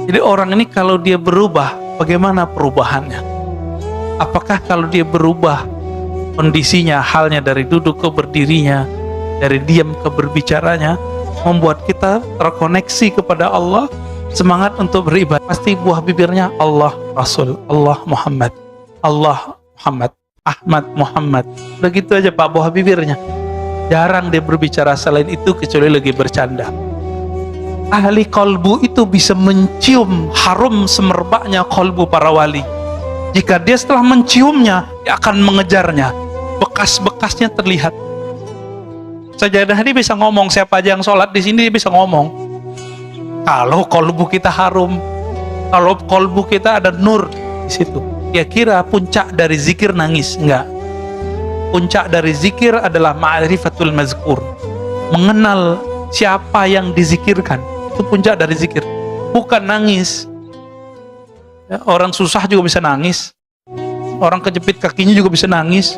Jadi orang ini kalau dia berubah, bagaimana perubahannya? Apakah kalau dia berubah kondisinya, halnya dari duduk ke berdirinya, dari diam ke berbicaranya, membuat kita terkoneksi kepada Allah, semangat untuk beribadah. Pasti buah bibirnya Allah, Rasul, Allah, Muhammad, Allah, Muhammad, Ahmad, Muhammad. Begitu aja Pak, buah bibirnya. Jarang dia berbicara selain itu kecuali lagi bercanda. Ahli kolbu itu bisa mencium harum semerbaknya kolbu para wali. Jika dia setelah menciumnya, dia akan mengejarnya. Bekas-bekasnya terlihat. Sajadah ini bisa ngomong, siapa aja yang sholat di sini dia bisa ngomong. Kalau kolbu kita harum, kalau kolbu kita ada nur di situ. Dia kira puncak dari zikir nangis, enggak. Puncak dari zikir adalah ma'rifatul mazkur. Mengenal siapa yang dizikirkan. Itu puncak dari zikir, bukan nangis. Ya, orang susah juga bisa nangis, orang kejepit kakinya juga bisa nangis.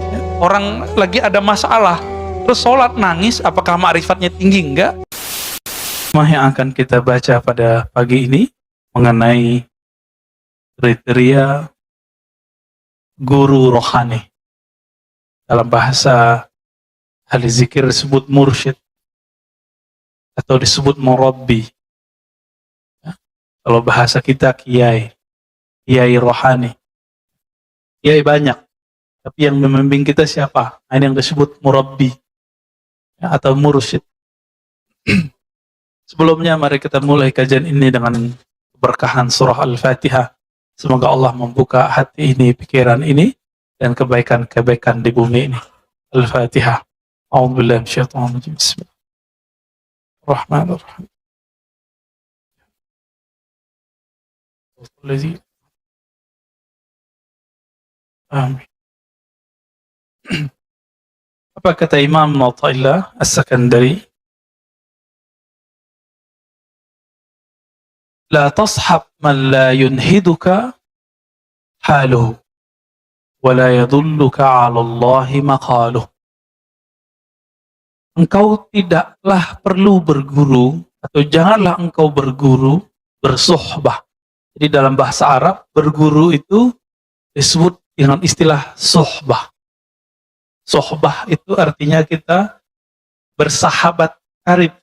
Ya, orang lagi ada masalah terus sholat nangis, apakah ma'rifatnya tinggi? Enggak. Yang akan kita baca pada pagi ini mengenai kriteria guru rohani. Dalam bahasa ahli zikir disebut mursyid atau disebut murabbi. Ya. Kalau bahasa kita kiai, kiai rohani. Kiai banyak, tapi yang membimbing kita siapa? Ini yang disebut murabbi, ya, atau mursyid. Sebelumnya mari kita mulai kajian ini dengan keberkahan surah Al-Fatihah. Semoga Allah membuka hati ini, pikiran ini, dan kebaikan-kebaikan di bumi ini. Al-Fatihah. A'udzubillahi minasyaitonir rajim. Bismillah. Rahmanirrahim. Amin. Apa kata Imam Athaillah As-Sakandari? La tashab man la yunhiduka haluhu wa la yadulluka 'ala Allahi maqaluhu. Engkau tidaklah perlu berguru, atau janganlah engkau berguru, bersuhbah. Jadi dalam bahasa Arab, berguru itu disebut dengan istilah suhbah. Suhbah itu artinya kita bersahabat karib,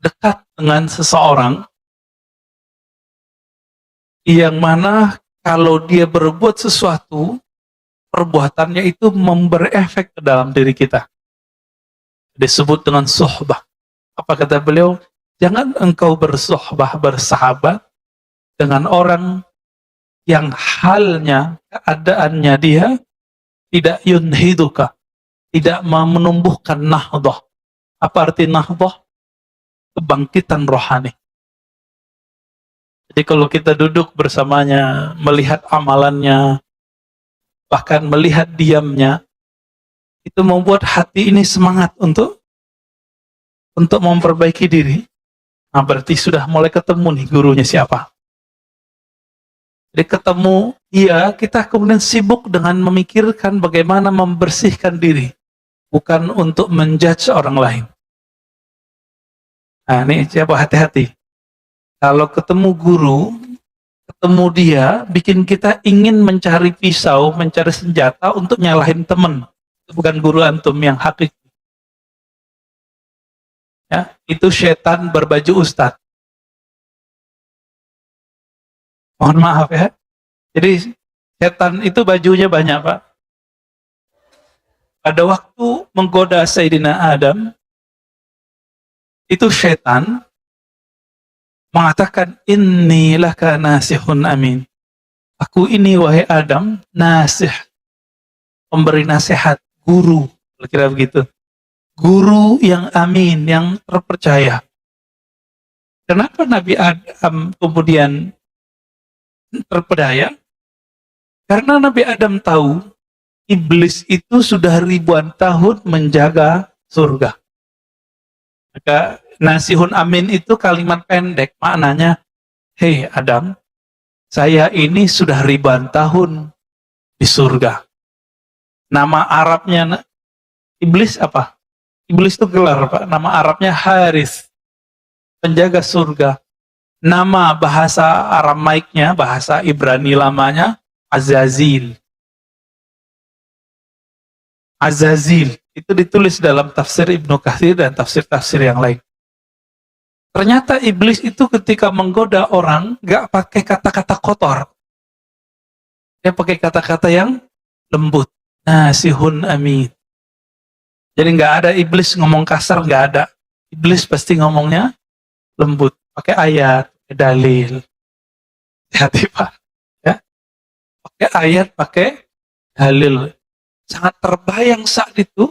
dekat dengan seseorang, yang mana kalau dia berbuat sesuatu, perbuatannya itu memberi efek ke dalam diri kita. Disebut dengan suhbah. Apa kata beliau? Jangan engkau bersuhbah, bersahabat dengan orang yang halnya, keadaannya dia tidak yunhiduka, tidak menumbuhkan nahdah. Apa arti nahdah? Kebangkitan rohani. Jadi kalau kita duduk bersamanya, melihat amalannya, bahkan melihat diamnya, itu membuat hati ini semangat untuk memperbaiki diri. Nah, berarti sudah mulai ketemu nih gurunya siapa. Jadi ketemu dia, kita kemudian sibuk dengan memikirkan bagaimana membersihkan diri, bukan untuk menjudge orang lain. Nah, ini siapa, hati-hati. Kalau ketemu guru, ketemu dia, bikin kita ingin mencari pisau, mencari senjata untuk nyalahin teman. Bukan guru antum yang hakiki. Ya, itu setan berbaju ustadz. Mohon maaf ya. Jadi setan itu bajunya banyak, Pak. Pada waktu menggoda Sayyidina Adam, itu setan mengatakan, inni laka nasihun amin. Aku ini wahai Adam, nasih, pemberi nasihat, guru, kira-kira begitu. Guru yang amin, yang terpercaya. Kenapa Nabi Adam kemudian terpedaya? Karena Nabi Adam tahu iblis itu sudah ribuan tahun menjaga surga. Maka nasihun amin itu kalimat pendek, maknanya, hei Adam, saya ini sudah ribuan tahun di surga. Nama Arabnya iblis apa? Iblis itu gelar, Pak. Nama Arabnya Haris. penjaga surga. Nama bahasa Aramaiknya, bahasa Ibrani lamanya, Azazil. Azazil. Itu ditulis dalam tafsir Ibnu Katsir dan tafsir-tafsir yang lain. Ternyata iblis itu ketika menggoda orang, gak pakai kata-kata kotor. Dia pakai kata-kata yang lembut. Nasihun amin. Jadi gak ada iblis ngomong kasar, gak ada. Iblis pasti ngomongnya lembut. Pakai ayat, pakai dalil. Hati-hati Pak. Ya. Pakai ayat, pakai dalil. Sangat terbayang saat itu,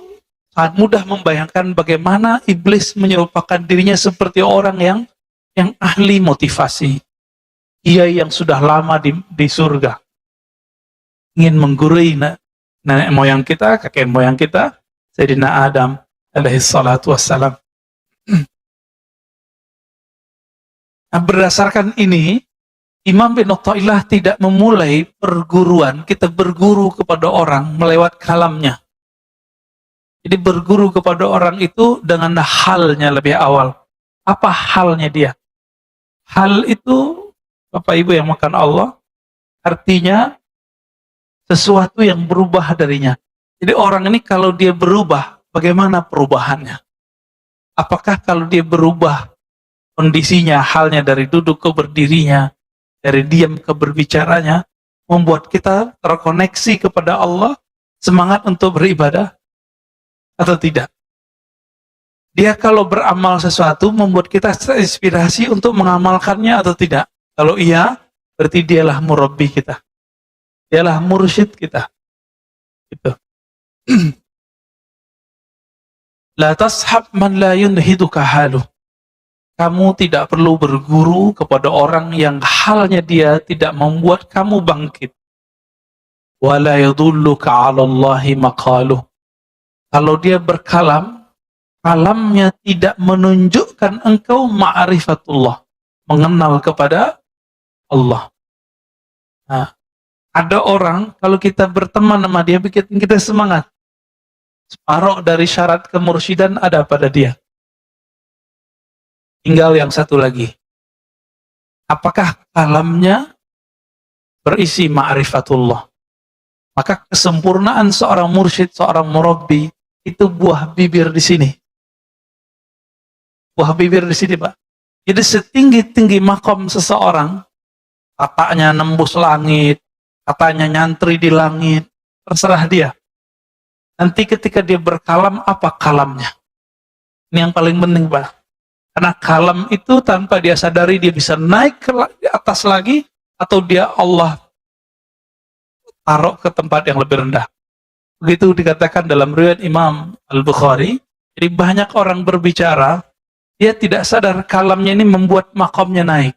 sangat mudah membayangkan bagaimana iblis menyerupakan dirinya seperti orang yang ahli motivasi. Dia yang sudah lama di surga. Ingin menggurui nenek moyang kita, kakek moyang kita, Sayyidina Adam alaihi salatu wassalam. Nah, berdasarkan ini, Imam bin Athaillah tidak memulai perguruan, kita berguru kepada orang melewat kalamnya. Jadi berguru kepada orang itu dengan halnya lebih awal. Apa halnya dia? Hal itu, Bapak Ibu yang makan Allah, artinya sesuatu yang berubah darinya. Jadi orang ini kalau dia berubah, bagaimana perubahannya? Apakah kalau dia berubah, kondisinya, halnya dari duduk ke berdirinya, dari diam ke berbicaranya, membuat kita terkoneksi kepada Allah, semangat untuk beribadah, atau tidak? Dia kalau beramal sesuatu, membuat kita terinspirasi untuk mengamalkannya atau tidak? Kalau iya, berarti dialah murabbi kita. Dialah mursyid kita. Gitu. La tashab man la yunhiduka haluh. Kamu tidak perlu berguru kepada orang yang halnya dia tidak membuat kamu bangkit. Wala yadulluka 'ala Allahi maqaluh. Kalau dia berkalam, kalamnya tidak menunjukkan engkau ma'rifatullah, mengenal kepada Allah. Nah, ada orang kalau kita berteman sama dia bikin kita semangat. Separuh dari syarat kemursyidaan ada pada dia. Tinggal yang satu lagi. Apakah kalamnya berisi ma'rifatullah? Maka kesempurnaan seorang mursyid, seorang murabbi, itu buah bibir di sini. Buah bibir di sini, Pak. Jadi setinggi-tinggi makom seseorang, katanya nembus langit, katanya nyantri di langit, terserah dia. Nanti ketika dia berkalam, apa kalamnya? Ini yang paling penting, Pak. Karena kalam itu tanpa dia sadari dia bisa naik ke atas lagi, atau dia Allah taruh ke tempat yang lebih rendah. Begitu dikatakan dalam riwayat Imam Al-Bukhari. Jadi banyak orang berbicara, dia tidak sadar kalamnya ini membuat makomnya naik.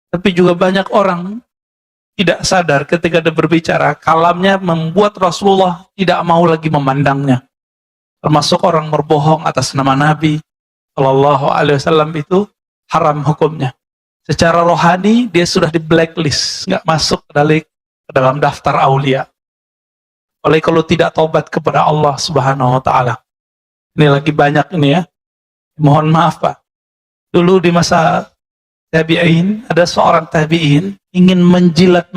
Tapi juga banyak orang tidak sadar ketika dia berbicara, kalamnya membuat Rasulullah tidak mau lagi memandangnya. Termasuk orang berbohong atas nama Nabi Shallallahu Alaihi Wasallam itu haram hukumnya. Secara rohani dia sudah di blacklist, nggak masuk ke dalam daftar aulia. Oleh kalau tidak taubat kepada Allah Subhanahu Wa Taala. Ini lagi banyak ini ya. Mohon maaf Pak. Dulu di masa tabi'in ada seorang tabi'in ingin menjilat,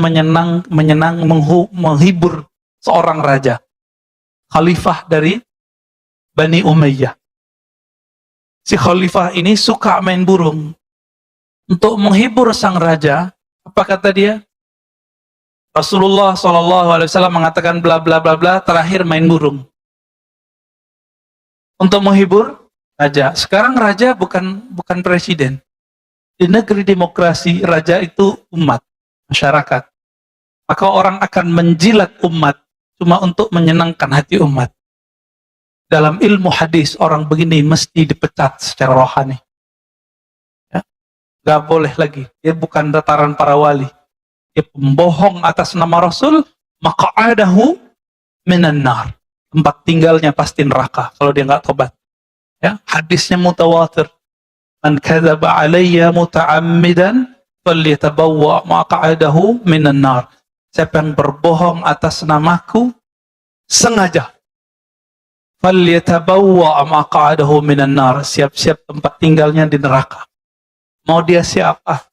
menghibur seorang raja, khalifah dari Bani Umayyah. Si khalifah ini suka main burung. Untuk menghibur sang raja, apa kata dia? Rasulullah SAW mengatakan bla bla bla bla, terakhir main burung. Untuk menghibur raja. Sekarang raja bukan presiden. Di negeri demokrasi, raja itu umat, masyarakat. Maka orang akan menjilat umat cuma untuk menyenangkan hati umat. Dalam ilmu hadis, orang begini mesti dipecat secara rohani. Ya? Gak boleh lagi. Dia bukan dataran para wali. Dia pembohong atas nama Rasul, maka adahu minan nar. Tempat tinggalnya pasti neraka kalau dia nggak tobat. Ya? Hadisnya mutawatir. Man kadzaba alayya muta'ammidan falyatabawwa maq'adahu minan nar. Siapa yang berbohong atas namaku sengaja, falyatabawwa maq'adahu minan nar, siap-siap tempat tinggalnya di neraka. Mau dia siapa?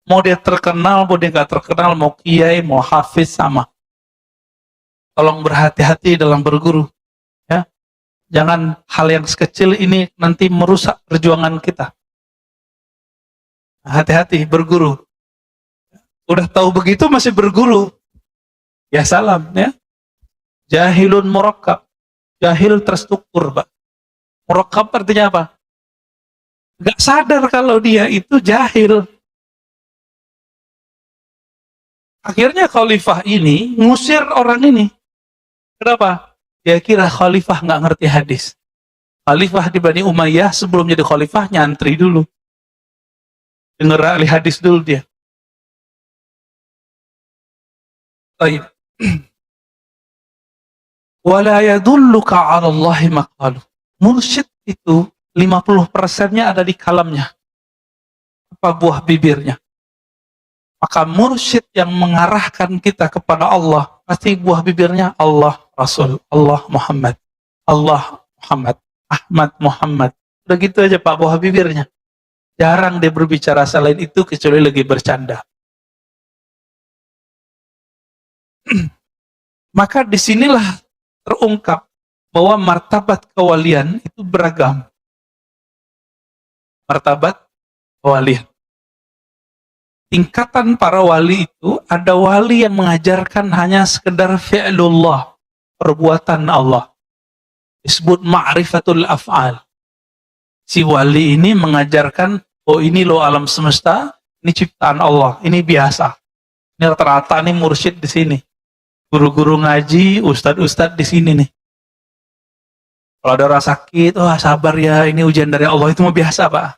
Mau dia terkenal, mau dia nggak terkenal, mau kiai, mau hafiz, sama. Tolong berhati-hati dalam berguru, ya. Jangan hal yang sekecil ini nanti merusak perjuangan kita. Hati-hati berguru. Udah tahu begitu masih berguru, ya salam, ya. Jahilun murakkab, jahil terstruktur, Pak. Murakkab artinya apa? Gak sadar kalau dia itu jahil. Akhirnya khalifah ini ngusir orang ini. Kenapa? Dia kira khalifah nggak ngerti hadis. Khalifah di Bani Umayyah sebelum jadi khalifah nyantri dulu. Dengar ahli hadis dulu dia. Baik. Wala yadulluka 'ala Allahi maqalu. Mursyid itu 50%-nya ada di kalamnya. Apa buah bibirnya. Maka mursyid yang mengarahkan kita kepada Allah, pasti buah bibirnya Allah, Rasul, Allah, Muhammad, Ahmad, Muhammad. Udah gitu aja Pak, buah bibirnya. Jarang dia berbicara selain itu, kecuali lagi bercanda. Maka disinilah terungkap bahwa martabat kewalian itu beragam. Martabat kewalian. Tingkatan para wali itu, ada wali yang mengajarkan hanya sekedar fi'lullah, perbuatan Allah. Disebut ma'rifatul af'al. Si wali ini mengajarkan, oh ini loh alam semesta, ini ciptaan Allah, ini biasa. Ini rata-rata nih mursyid di sini. Guru-guru ngaji, ustadz-ustadz di sini nih. Kalau ada orang sakit, oh sabar ya, ini ujian dari Allah, itu mah biasa Pak.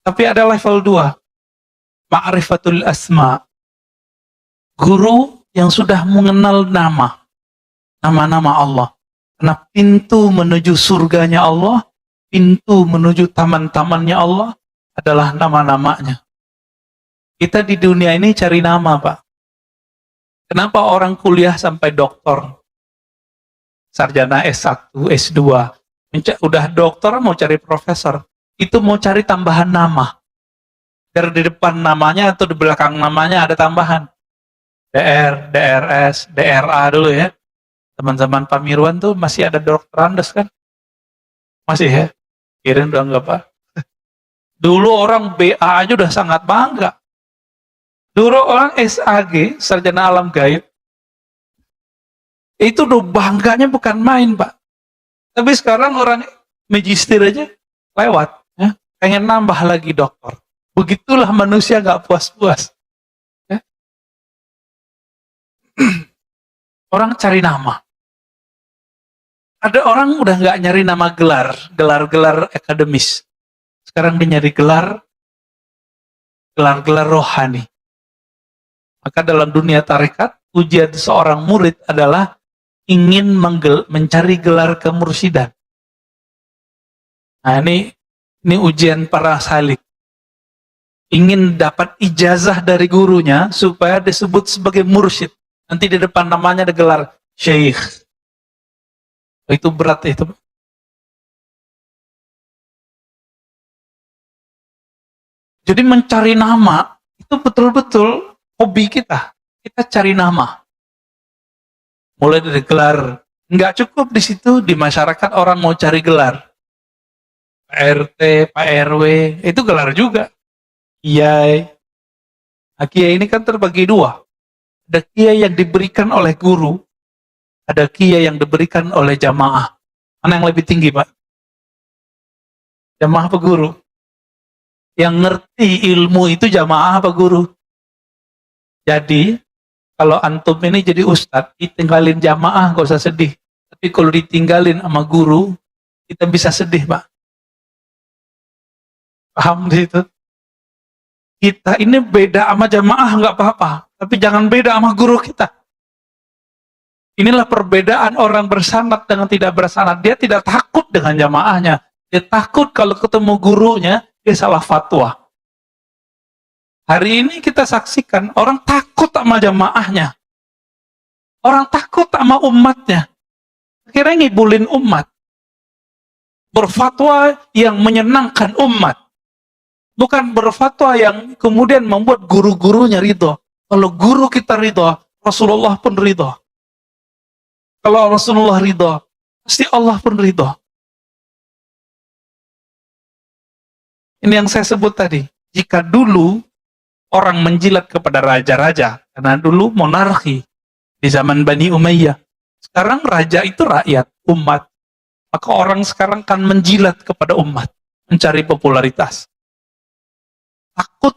Tapi ada level 2, ma'rifatul asma. Guru yang sudah mengenal nama-nama Allah. Karena pintu menuju surganya Allah, pintu menuju taman-tamannya Allah adalah nama-namanya. Kita di dunia ini cari nama, Pak. Kenapa orang kuliah sampai doktor? Sarjana S1, S2. Udah doktor mau cari profesor. Itu mau cari tambahan nama. Biar di depan namanya atau di belakang namanya ada tambahan. DR, DRS, DRA dulu ya. Teman-teman Pak Mirwan tuh masih ada dokterandes kan? Masih ya? Kirain udah enggak Pak. Dulu orang BA aja udah sangat bangga. Dulu orang SAG, sarjana alam gaib, itu udah bangganya bukan main Pak. Tapi sekarang orang magister aja lewat. Ya, pengen nambah lagi dokter. Begitulah manusia gak puas-puas. Ya. Orang cari nama. Ada orang udah gak nyari nama gelar akademis. Sekarang dia nyari gelar rohani. Maka dalam dunia tarekat, ujian seorang murid adalah ingin mencari gelar kemursidan. Nah ini ujian para salik. Ingin dapat ijazah dari gurunya supaya disebut sebagai mursyid. Nanti di depan namanya ada gelar syekh. Itu berat itu. Jadi mencari nama itu betul-betul hobi kita. Kita cari nama. Mulai dari gelar. Nggak cukup di situ, di masyarakat orang mau cari gelar. Pak RT, Pak RW, itu gelar juga. Kiai. Nah, kiai ini kan terbagi dua. Ada kiai yang diberikan oleh guru, ada kiai yang diberikan oleh jamaah. Mana yang lebih tinggi, Pak? Jamaah apa guru? Yang ngerti ilmu itu jamaah apa guru? Jadi, kalau antum ini jadi ustadz, ditinggalin jamaah, gak usah sedih. Tapi kalau ditinggalin sama guru, kita bisa sedih, Pak. Paham itu? Kita ini beda sama jamaah nggak apa-apa, tapi jangan beda sama guru kita. Inilah perbedaan orang bersanad dengan tidak bersanad. Dia tidak takut dengan jamaahnya, dia takut kalau ketemu gurunya dia salah fatwa. Hari ini kita saksikan orang takut sama jamaahnya, orang takut sama umatnya. Akhirnya ngibulin umat. Berfatwa yang menyenangkan umat. Bukan berfatwa yang kemudian membuat guru-gurunya ridho. Kalau guru kita ridho, Rasulullah pun ridho. Kalau Rasulullah ridho, pasti Allah pun ridho. Ini yang saya sebut tadi. Jika dulu orang menjilat kepada raja-raja, karena dulu monarki di zaman Bani Umayyah. Sekarang raja itu rakyat, umat. Maka orang sekarang kan menjilat kepada umat, mencari popularitas. Takut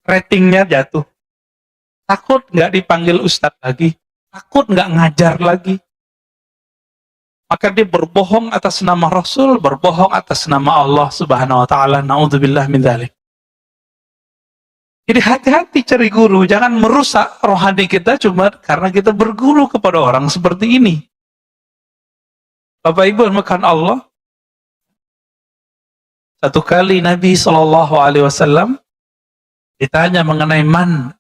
ratingnya jatuh. Takut nggak dipanggil ustadz lagi. Takut nggak ngajar lagi. Maka dia berbohong atas nama Rasul, berbohong atas nama Allah Subhanahu wa taala. Naudzubillah min dzalik. Jadi hati-hati cari guru, jangan merusak rohani kita cuma karena kita berguru kepada orang seperti ini. Bapak Ibu makan Allah. Satu kali Nabi SAW ditanya mengenai man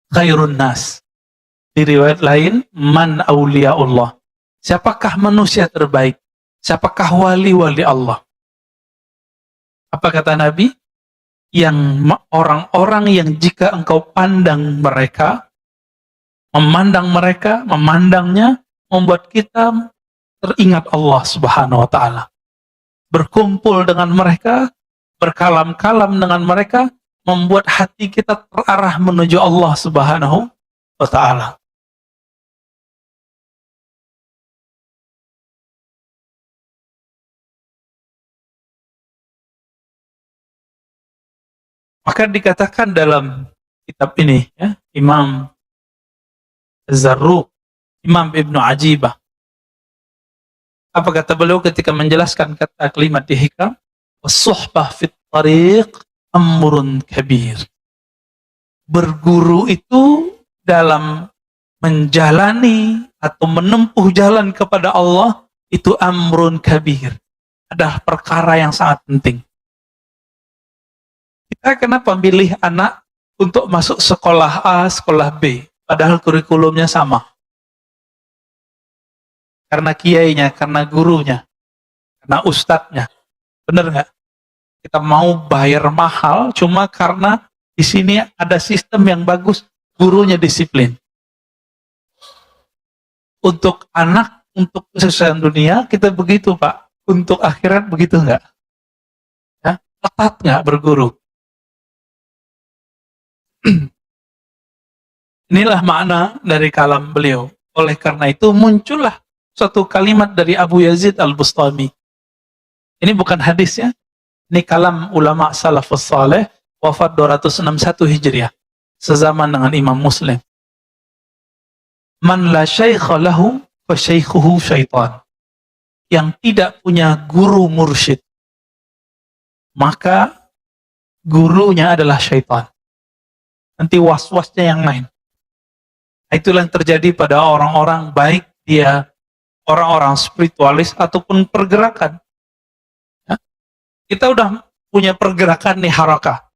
khairun nas. Di riwayat lain, man awliyaullah. Siapakah manusia terbaik? Siapakah wali-wali Allah? Apa kata Nabi? Yang orang-orang yang jika engkau pandang mereka, memandangnya, membuat kita teringat Allah Subhanahu wa taala. Berkumpul dengan mereka, berkalam-kalam dengan mereka, membuat hati kita terarah menuju Allah Subhanahu wa taala. Maka dikatakan dalam kitab ini, ya, Imam Zarruq, Imam Ibnu Ajibah. Apa kata beliau ketika menjelaskan kata kalimat di hikam? Was-suhbah fit tariq amrun kabir. Berguru itu dalam menjalani atau menempuh jalan kepada Allah itu amrun kabir. Adalah perkara yang sangat penting. Kita kenapa pilih anak untuk masuk sekolah A, sekolah B, padahal kurikulumnya sama? Karena kiainya, karena gurunya, karena ustadznya. Benar nggak? Kita mau bayar mahal cuma karena di sini ada sistem yang bagus, gurunya disiplin. Untuk anak, untuk kesuksesan dunia, kita begitu Pak. Untuk akhirat begitu nggak? Ya, ketat nggak berguru? Inilah makna dari kalam beliau. Oleh karena itu muncullah suatu kalimat dari Abu Yazid Al-Bustami. Ini bukan hadis ya. Ini kalam ulama salafus saleh, wafat 261 Hijriah. Sezaman dengan Imam Muslim. Man la syaikha lahu fa syaikhuhu syaitan. Yang tidak punya guru mursyid, maka gurunya adalah syaitan. Nanti was-wasnya yang lain. Itulah yang terjadi pada orang-orang, baik dia orang-orang spiritualis ataupun pergerakan. Ya? Kita udah punya pergerakan nih harakah,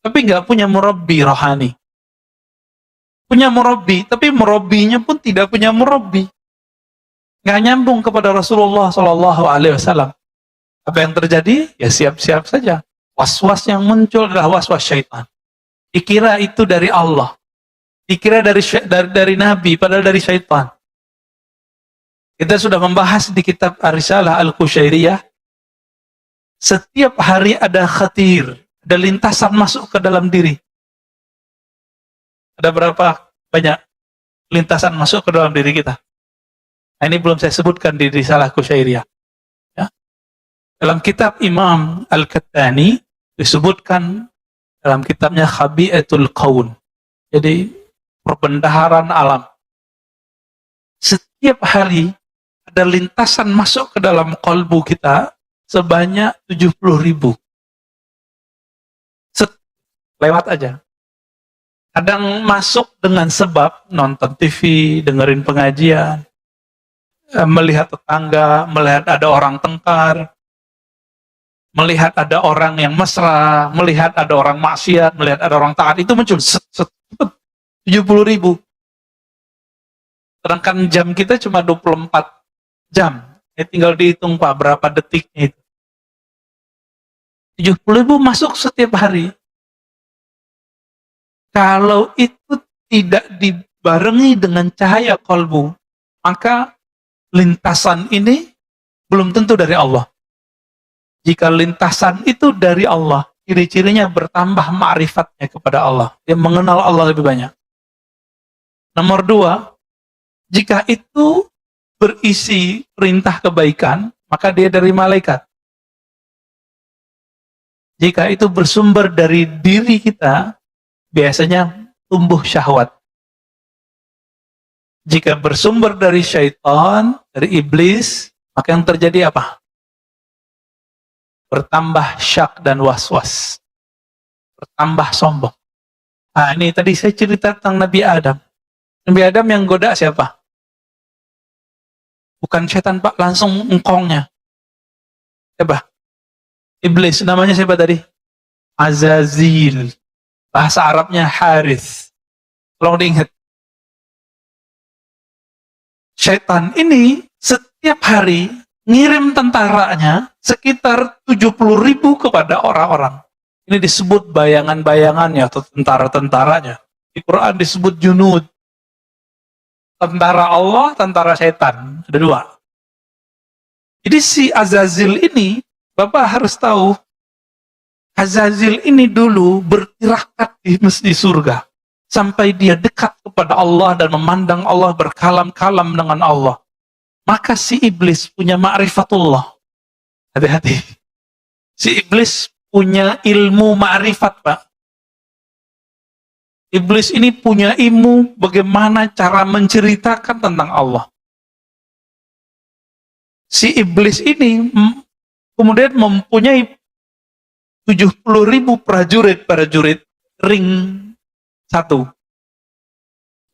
tapi nggak punya murabbi rohani. Punya murabbi, tapi murabbinya pun tidak punya murabbi. Nggak nyambung kepada Rasulullah SAW. Apa yang terjadi? Ya siap-siap saja. Was-was yang muncul adalah was-was syaitan. Dikira itu dari Allah. Dikira dari Nabi, padahal dari syaitan. Kita sudah membahas di kitab Ar-Risalah Al-Qushairiyah. Setiap hari ada khatir, ada lintasan masuk ke dalam diri. Ada berapa banyak lintasan masuk ke dalam diri kita? Nah, ini belum saya sebutkan di Risalah Qushairiyah. Ya. Dalam kitab Imam Al-Kattani disebutkan dalam kitabnya Khabi'atul Qaun. Jadi perbendaharaan alam. Setiap hari ada lintasan masuk ke dalam kalbu kita sebanyak 70.000. Lewat aja. Kadang masuk dengan sebab nonton TV, dengerin pengajian, melihat tetangga, melihat ada orang tengkar, melihat ada orang yang mesra, melihat ada orang maksiat, melihat ada orang taat, itu muncul 70.000. Sedangkan jam kita cuma 24 jam. Tinggal dihitung Pak, berapa detiknya itu. 70.000 masuk setiap hari. Kalau itu tidak dibarengi dengan cahaya kolbu, maka lintasan ini belum tentu dari Allah. Jika lintasan itu dari Allah, ciri-cirinya bertambah ma'rifatnya kepada Allah. Dia mengenal Allah lebih banyak. Nomor 2, jika itu berisi perintah kebaikan, maka dia dari malaikat. Jika itu bersumber dari diri kita, biasanya tumbuh syahwat. Jika bersumber dari syaitan, dari iblis, maka yang terjadi apa? Bertambah syak dan was-was. Bertambah sombong. Nah, ini tadi saya cerita tentang Nabi Adam. Nabi Adam yang goda siapa? Bukan setan Pak, langsung engkongnya. Siapa? Iblis. Namanya siapa tadi? Azazil. Bahasa Arabnya Harith. Tolong diingat. Setan ini setiap hari ngirim tentaranya sekitar 70.000 kepada orang-orang. Ini disebut bayangan-bayangannya atau tentara-tentaranya. Di Quran disebut junud. Tentara Allah, tentara setan. Ada 2. Jadi si Azazil ini, Bapak harus tahu, Azazil ini dulu bertirakat di surga. Sampai dia dekat kepada Allah dan memandang Allah, berkalam-kalam dengan Allah. Maka si iblis punya ma'rifatullah. Hati-hati. Si iblis punya ilmu ma'rifat, Pak. Iblis ini punya ilmu bagaimana cara menceritakan tentang Allah. Si iblis ini kemudian mempunyai 70.000 prajurit ring 1.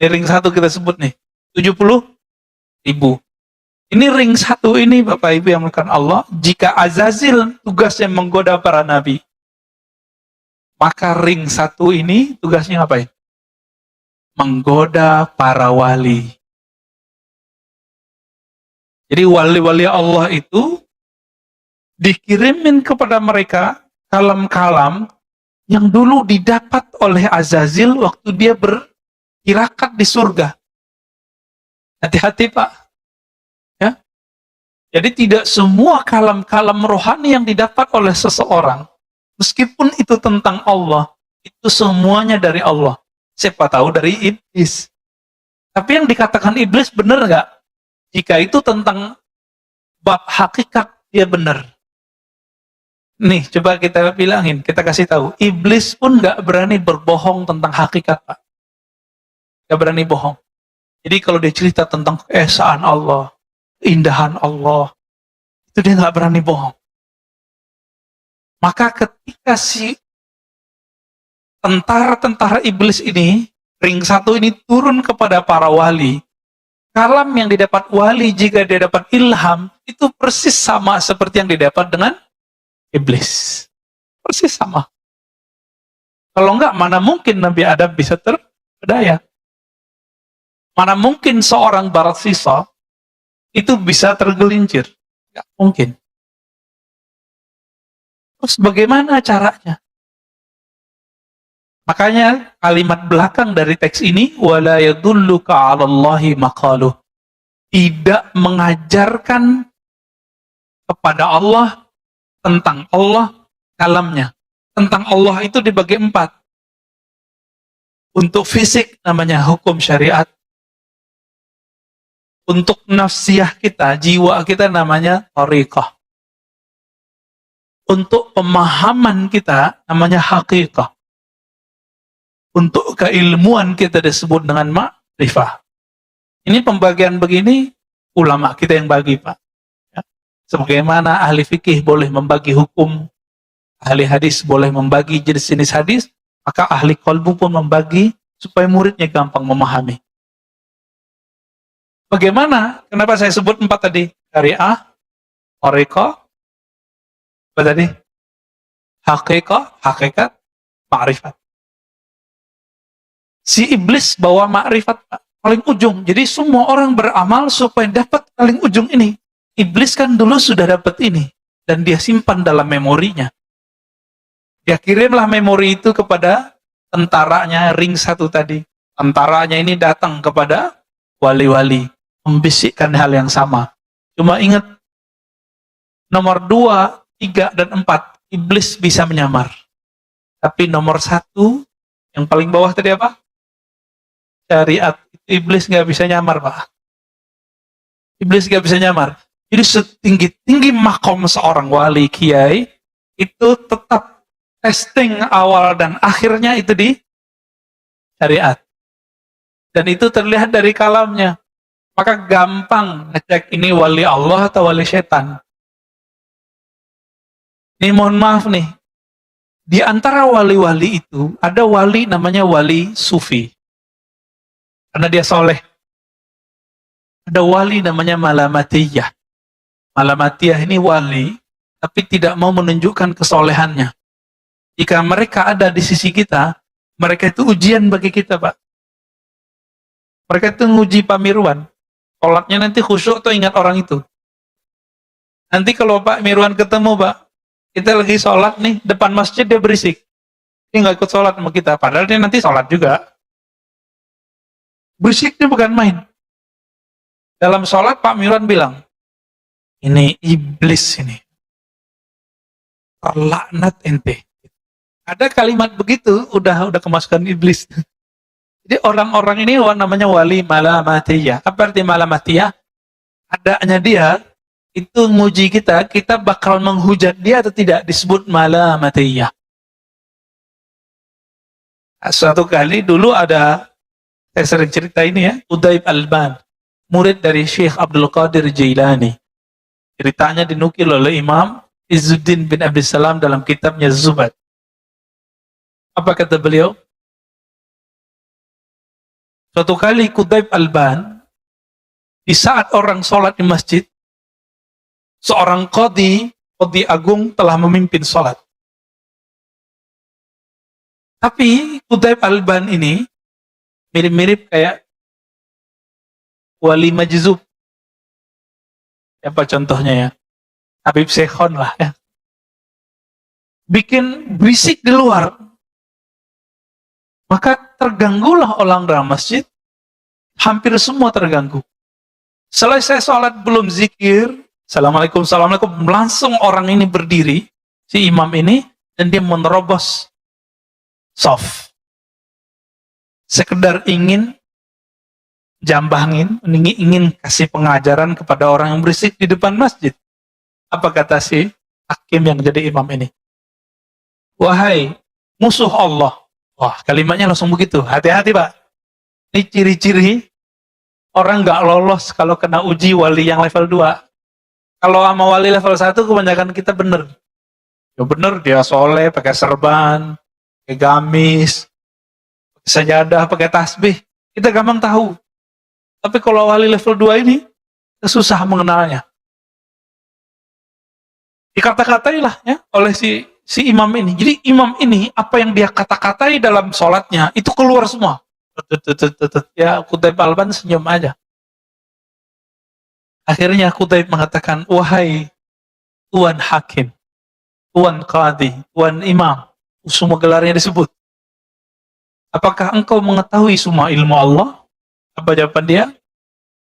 Ini ring 1 kita sebut nih. 70.000. Ini ring 1 ini Bapak Ibu yang melakukan Allah. Jika Azazil tugasnya menggoda para nabi, maka ring 1 ini tugasnya ngapain? Menggoda para wali. Jadi wali-wali Allah itu dikirimin kepada mereka kalam-kalam yang dulu didapat oleh Azazil waktu dia bertirakat di surga. Hati-hati Pak. Ya. Jadi tidak semua kalam-kalam rohani yang didapat oleh seseorang, meskipun itu tentang Allah, itu semuanya dari Allah. Siapa tahu dari iblis. Tapi yang dikatakan iblis benar nggak? Jika itu tentang bab hakikat, dia benar. Nih, coba kita bilangin, kita kasih tahu. Iblis pun nggak berani berbohong tentang hakikat, Pak. Nggak berani bohong. Jadi kalau dia cerita tentang keesaan Allah, keindahan Allah, itu dia nggak berani bohong. Maka ketika si tentara-tentara iblis ini, ring 1 ini turun kepada para wali, kalam yang didapat wali jika dia dapat ilham, itu persis sama seperti yang didapat dengan iblis. Persis sama. Kalau enggak, mana mungkin Nabi Adam bisa terpedaya? Mana mungkin seorang barat sisa itu bisa tergelincir? Enggak mungkin. Terus bagaimana caranya? Makanya kalimat belakang dari teks ini, wala yadulluka 'alallahi maqaluh. Tidak mengajarkan kepada Allah tentang Allah kalamnya. Tentang Allah itu dibagi 4. Untuk fisik namanya hukum syariat. Untuk nafsiyah kita, jiwa kita namanya thariqah. Untuk pemahaman kita namanya haqiqah. Untuk keilmuan kita disebut dengan ma'rifah. Ini pembagian begini, ulama kita yang bagi, Pak. Ya. Sebagaimana ahli fikih boleh membagi hukum, ahli hadis boleh membagi jenis-jenis hadis, maka ahli qalbu pun membagi supaya muridnya gampang memahami. Bagaimana? Kenapa saya sebut 4 tadi? Syariah, thariqah, apa tadi? Haqiqah, hakikat, ma'rifat. Si iblis bawa ma'rifat paling ujung. Jadi semua orang beramal supaya dapat paling ujung ini. Iblis kan dulu sudah dapat ini, dan dia simpan dalam memorinya. Dia kirimlah memori itu kepada tentaranya, ring satu tadi. Tentaranya ini datang kepada wali-wali, membisikkan hal yang sama. Cuma ingat, nomor 2, 3, dan 4, iblis bisa menyamar. Tapi nomor 1, yang paling bawah tadi apa? Syariat. Iblis nggak bisa nyamar, Pak. Iblis nggak bisa nyamar. Jadi setinggi-tinggi makom seorang wali kiai, itu tetap testing awal dan akhirnya itu di syariat. Dan itu terlihat dari kalamnya. Maka gampang ngecek ini wali Allah atau wali setan. Ini mohon maaf nih, di antara wali-wali itu, ada wali namanya wali sufi. Karena dia soleh. Ada wali namanya malamatiyah. Malamatiyah ini wali, tapi tidak mau menunjukkan kesolehannya. Jika mereka ada di sisi kita, mereka itu ujian bagi kita, Pak. Mereka itu nguji Pak Mirwan. Sholatnya nanti khusyuk atau ingat orang itu. Nanti kalau Pak Mirwan ketemu, Pak, kita lagi sholat nih, depan masjid dia berisik. Dia nggak ikut sholat sama kita, padahal dia nanti sholat juga. Berisiknya bukan main. Dalam sholat Pak Mirwan bilang, ini iblis ini. Terlaknat ente. Ada kalimat begitu, udah kemasukan iblis. Jadi orang-orang ini namanya wali malamatiyah. Apa arti malamatiyah? Adanya dia, itu nguji kita, kita bakal menghujat dia atau tidak, disebut malamatiyah. Suatu kali dulu ada, saya sering cerita ini ya, Quthaib Alban, murid dari Syekh Abdul Qadir Jailani. Ceritanya dinukil oleh Imam Izzuddin bin Abdussalam dalam kitabnya Zubad. Apa kata beliau? Suatu kali Quthaib Alban, di saat orang sholat di masjid, seorang qadhi agung telah memimpin sholat. Tapi Quthaib Alban ini mirip-mirip kayak wali majzub. Apa contohnya ya? Habib Syekhon lah ya. Bikin berisik di luar. Maka terganggulah orang dalam masjid. Hampir semua terganggu. Selesai sholat belum zikir. Assalamualaikum, assalamualaikum. Langsung orang ini berdiri. Si imam ini. Dan dia menerobos soft. Sekedar ingin jambangin, ingin kasih pengajaran kepada orang yang berisik di depan masjid. Apa kata si hakim yang jadi imam ini? Wahai musuh Allah. Wah, kalimatnya langsung begitu. Hati-hati, Pak. Ini ciri-ciri orang nggak lolos kalau kena uji wali yang level 2. Kalau sama wali level 1, kebanyakan kita bener. Ya bener, dia soleh, pakai serban, pakai gamis, pakai sajadah, pakai tasbih. Kita gampang tahu. Tapi kalau wali level 2 ini, susah mengenalnya. Dikata-katailah ya oleh si imam ini. Jadi imam ini, apa yang dia kata-katai dalam sholatnya, itu keluar semua. Ya, Quthaib Alban senyum aja. Akhirnya Quthaib mengatakan, wahai Tuan Hakim, Tuan Qadhi, Tuan Imam, semua gelarnya disebut. Apakah engkau mengetahui semua ilmu Allah? Apa jawaban dia?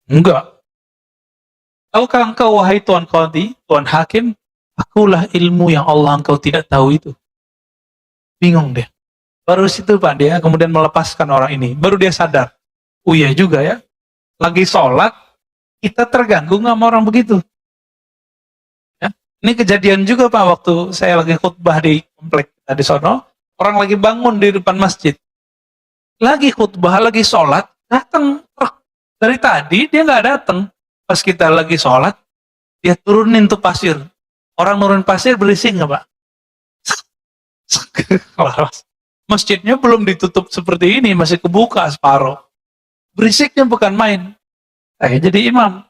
Enggak. Tahukah engkau, wahai Tuan Qadhi, Tuan Hakim, akulah ilmu yang Allah engkau tidak tahu itu. Bingung dia. Baru situ Pak, dia kemudian melepaskan orang ini. Baru dia sadar. Oh iya juga ya. Lagi sholat, kita terganggu nggak sama orang begitu. Ya. Ini kejadian juga Pak, waktu saya lagi khutbah di komplek di sono. Orang lagi bangun di depan masjid. Lagi khutbah, lagi sholat, datang truk. Dari tadi dia nggak datang. Pas kita lagi sholat, dia turunin tuh pasir. Orang nurun pasir berisik nggak Pak? Masjidnya belum ditutup seperti ini, masih kebuka separuh. Berisiknya bukan main. Saya jadi imam.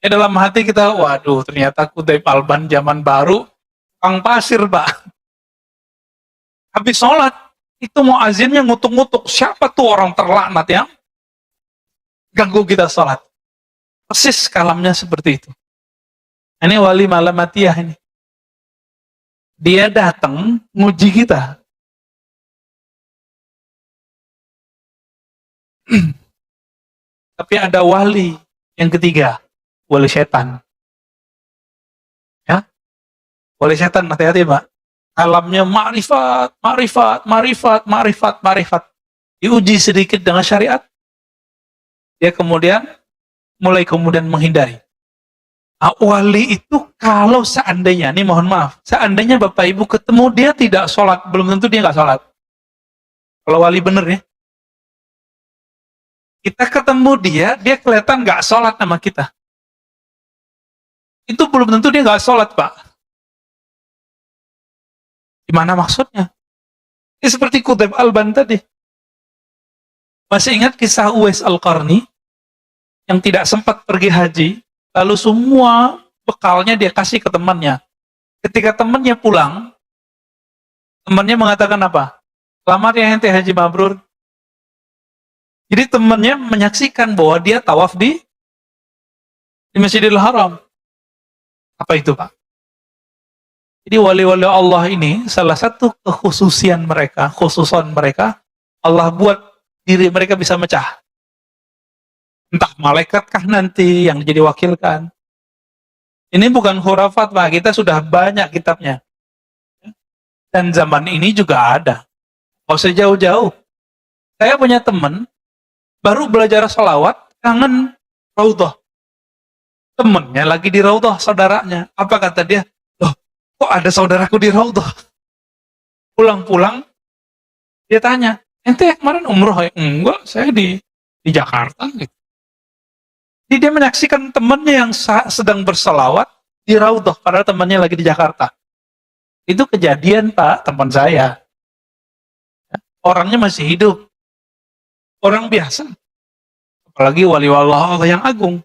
Ya dalam hati kita, waduh ternyata Quthaib Alban zaman baru, tukang pasir Pak. Habis sholat, itu muazinnya ngutuk-ngutuk. Siapa tuh orang terlaknat yang ganggu kita sholat? Persis kalamnya seperti itu. Ini wali malamatiyah ini. Dia datang nguji kita. Tapi ada wali yang ketiga, wali setan. Ya, wali setan, hati-hati Pak. Alamnya ma'rifat, ma'rifat, ma'rifat, ma'rifat, ma'rifat. Diuji sedikit dengan syariat, dia kemudian mulai menghindari. Wali itu kalau seandainya, nih mohon maaf, seandainya Bapak Ibu ketemu dia tidak sholat, belum tentu dia nggak sholat. Kalau wali bener ya. Kita ketemu dia kelihatan nggak sholat sama kita. Itu belum tentu dia nggak sholat, Pak. Gimana maksudnya? Ini seperti Qutb Alban tadi. Masih ingat kisah Uwais Al-Qarni yang tidak sempat pergi haji, lalu semua bekalnya dia kasih ke temannya. Ketika temannya pulang, temannya mengatakan apa? Selamat ya ente haji mabrur. Jadi temannya menyaksikan bahwa dia tawaf di Masjidil Haram. Apa itu, Pak? Jadi wali-wali Allah ini salah satu khususan mereka, Allah buat diri mereka bisa mecah. Entah malaikatkah nanti yang jadi wakilkan. Ini bukan khurafat, Pak. Kita sudah banyak kitabnya. Dan zaman ini juga ada. Nggak usah jauh-jauh. Saya punya teman, baru belajar sholawat, kangen raudhah. Temennya lagi di raudhah, saudaranya. Apa kata dia? Loh, kok ada saudaraku di raudhah? Pulang-pulang, dia tanya, ente kemarin umroh ya? Enggak, saya di Jakarta. Gitu. Jadi dia menyaksikan temannya yang sedang berselawat di raudhah, padahal temannya lagi di Jakarta. Itu kejadian, Pak, teman saya. Orangnya masih hidup. Orang biasa. Apalagi wali-wali Allah yang agung.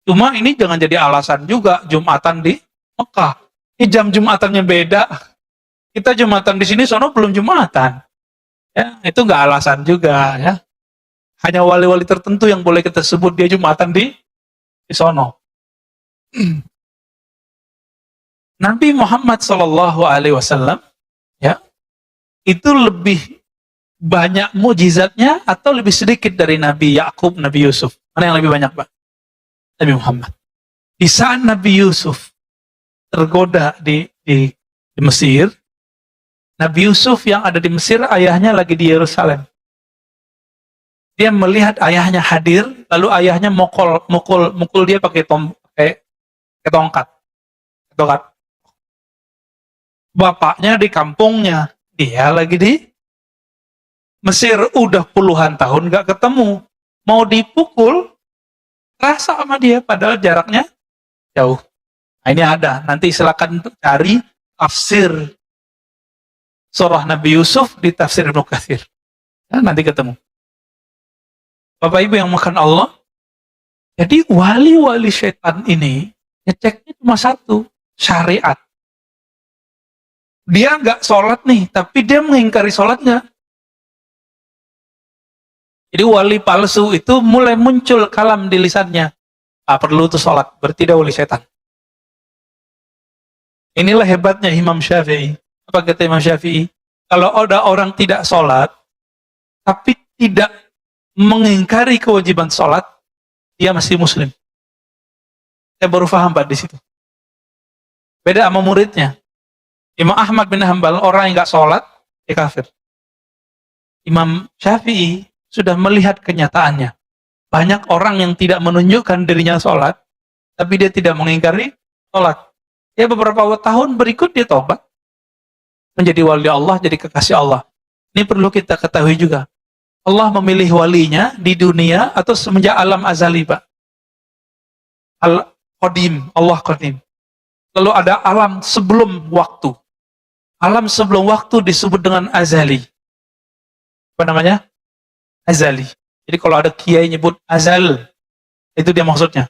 Cuma ini jangan jadi alasan juga Jumatan di Mekah. Ini jam Jumatannya beda. Kita Jumatan di sini, sono belum Jumatan. Ya, itu nggak alasan juga ya. Hanya wali-wali tertentu yang boleh kita sebut dia Jumatan di sono. Nabi Muhammad SAW ya, itu lebih banyak mujizatnya atau lebih sedikit dari Nabi Yakub, Nabi Yusuf? Mana yang lebih banyak, Pak? Nabi Muhammad. Di saat Nabi Yusuf tergoda di Mesir, Nabi Yusuf yang ada di Mesir, ayahnya lagi di Yerusalem. Dia melihat ayahnya hadir, lalu ayahnya mukul dia pakai tongkat. Bapaknya di kampungnya, dia lagi di Mesir, udah puluhan tahun gak ketemu. Mau dipukul, rasa sama dia, padahal jaraknya jauh. Nah, ini ada, nanti silakan cari tafsir surah Nabi Yusuf di tafsir Ibnu Katsir. Ya, nanti ketemu. Bapak Ibu yang makan Allah, jadi wali-wali setan ini ngeceknya cuma satu, syariat. Dia nggak sholat nih, tapi dia mengingkari sholatnya. Jadi wali palsu itu mulai muncul kalam di lisannya. Perlu tuh sholat, berarti dia wali setan. Inilah hebatnya Imam Syafi'i. Apa kata Imam Syafi'i? Kalau ada orang tidak sholat, tapi tidak mengingkari kewajiban sholat, dia masih muslim. Saya baru paham, Pak, di situ. Beda sama muridnya. Imam Ahmad bin Hanbal, orang yang nggak sholat, dia kafir. Imam Syafi'i sudah melihat kenyataannya. Banyak orang yang tidak menunjukkan dirinya sholat, tapi dia tidak mengingkari sholat. Ya beberapa tahun berikut dia tobat. Menjadi wali Allah, jadi kekasih Allah. Ini perlu kita ketahui juga. Allah memilih walinya di dunia atau semenjak alam azali, Pak. Al-Qadim, Allah Qadim. Lalu ada alam sebelum waktu. Alam sebelum waktu disebut dengan azali. Apa namanya? Azali. Jadi kalau ada kiai nyebut azal, itu dia maksudnya.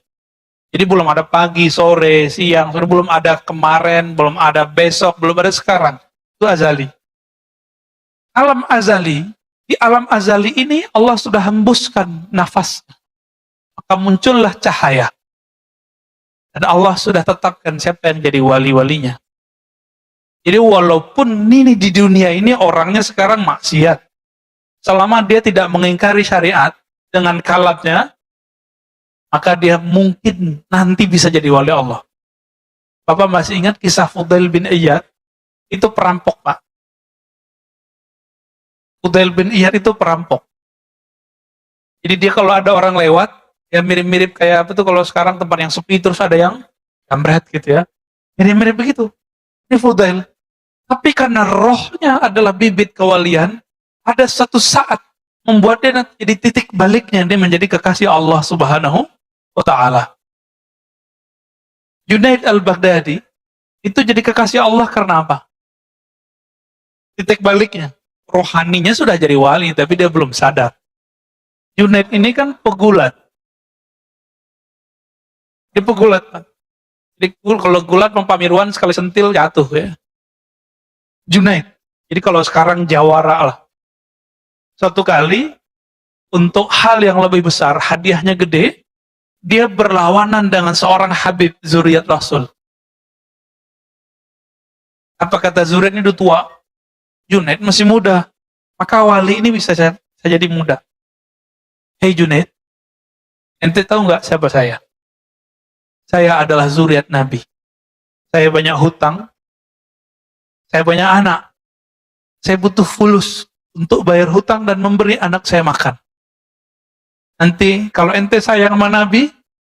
Jadi belum ada pagi, sore, siang, belum ada kemarin, belum ada besok, belum ada sekarang. Itu azali. Alam azali, di alam azali ini Allah sudah hembuskan nafas. Maka muncullah cahaya. Dan Allah sudah tetapkan siapa yang jadi wali-walinya. Jadi walaupun ini di dunia ini orangnya sekarang maksiat, selama dia tidak mengingkari syariat dengan kalamnya, maka dia mungkin nanti bisa jadi wali Allah. Bapak masih ingat kisah Fudail bin Iyad? Itu perampok, Pak. Fudail bin Iyad itu perampok. Jadi dia kalau ada orang lewat, ya mirip-mirip kayak apa tuh kalau sekarang tempat yang sepi terus ada yang jambret gitu ya. Mirip-mirip begitu. Ini Fudail. Tapi karena rohnya adalah bibit kewalian, ada satu saat membuat dia nanti jadi titik baliknya, dia menjadi kekasih Allah Subhanahu wa Ta'ala. Junaid al-Baghdadi itu jadi kekasih Allah karena apa? Titik baliknya, rohaninya sudah jadi wali, tapi dia belum sadar. Junaid ini kan pegulat. Dia pegulat. Jadi kalau gulat Pamiruan sekali sentil jatuh ya. Junaid. Jadi kalau sekarang jawara lah. Suatu kali untuk hal yang lebih besar, hadiahnya gede, dia berlawanan dengan seorang Habib zuriat Rasul. Apa kata zuriat ini udah tua? Junaid masih muda. Maka wali ini bisa jadi muda. Hei Junaid, ente tahu nggak siapa saya? Saya adalah zuriat Nabi. Saya banyak hutang. Saya banyak anak. Saya butuh fulus untuk bayar hutang dan memberi anak saya makan. Nanti kalau ente sayang sama Nabi,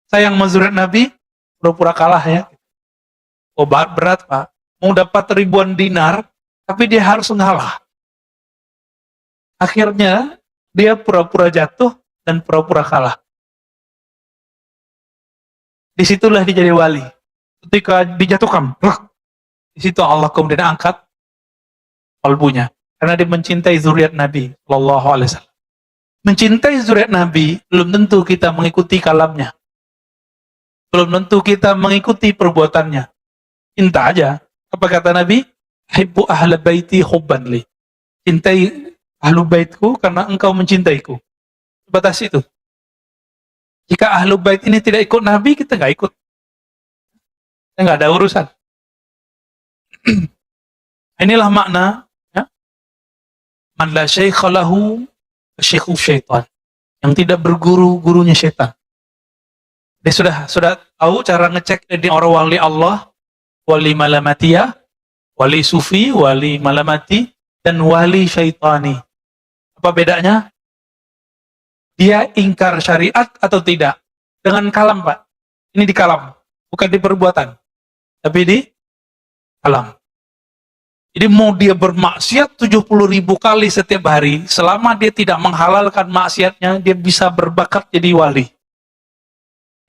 sayang sama zuriat Nabi, pura-pura kalah ya. Oh berat Pak. Mau dapat ribuan dinar, tapi dia harus ngalah. Akhirnya dia pura-pura jatuh dan pura-pura kalah. Disitulah dia jadi wali. Ketika dijatuhkan, di situ Allah kemudian angkat kalbunya. Karena dia mencintai zuriat Nabi Sallallahu Alaihi Wasallam. Mencintai zuriat Nabi belum tentu kita mengikuti kalamnya. Belum tentu kita mengikuti perbuatannya. Cinta aja. Apa kata Nabi? Hibbu ahla baiti hubban li. Cintai ahlu baitku karena engkau mencintaiku. Batas itu. Jika ahlu bait ini tidak ikut Nabi, kita nggak ikut. Kita nggak ada urusan. Inilah makna ya. Man la syaikha lahu syaikhu syaitan. Yang tidak berguru, gurunya syaitan. Dia sudah tahu cara ngecek ini orang wali Allah, wali malamatiyah, wali sufi, wali malamati, dan wali syaitani. Apa bedanya? Dia ingkar syariat atau tidak? Dengan kalam, Pak. Ini di kalam, bukan di perbuatan. Tapi di kalam. Jadi mau dia bermaksiat 70.000 kali setiap hari, selama dia tidak menghalalkan maksiatnya, dia bisa berbakat jadi wali.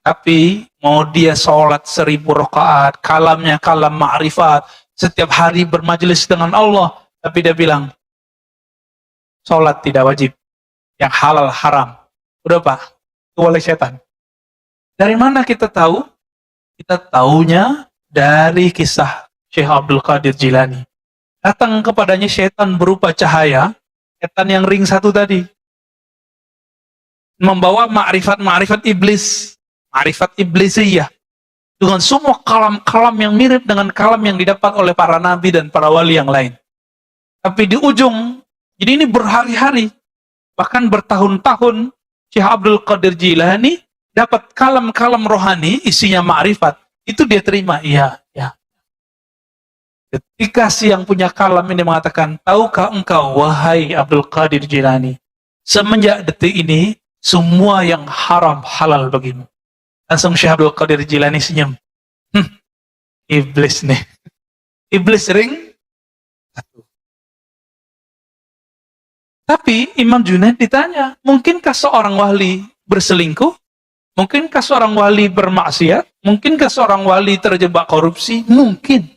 Tapi mau dia sholat 1000 rakaat, kalamnya kalam ma'rifat, setiap hari bermajelis dengan Allah, tapi dia bilang, sholat tidak wajib, yang halal haram. Udah Pak, itu wali setan. Dari mana kita tahu? Kita tahunya dari kisah Syekh Abdul Qadir Jilani. Datang kepadanya setan berupa cahaya, setan yang ring satu tadi. Membawa ma'rifat iblis, ma'rifat iblisiyah. Dengan semua kalam-kalam yang mirip dengan kalam yang didapat oleh para nabi dan para wali yang lain. Tapi di ujung, jadi ini berhari-hari, bahkan bertahun-tahun, Syekh Abdul Qadir Jilani dapat kalam-kalam rohani, isinya ma'rifat. Itu dia terima, iya. Ketika si yang punya kalam ini mengatakan, tahukah engkau, wahai Abdul Qadir Jilani, semenjak detik ini, semua yang haram halal bagimu. Langsung Syekh Abdul Qadir Jilani senyum. Iblis nih. Iblis ring. Tapi Imam Junaid ditanya, mungkinkah seorang wali berselingkuh? Mungkinkah seorang wali bermaksiat? Mungkinkah seorang wali terjebak korupsi? Mungkin.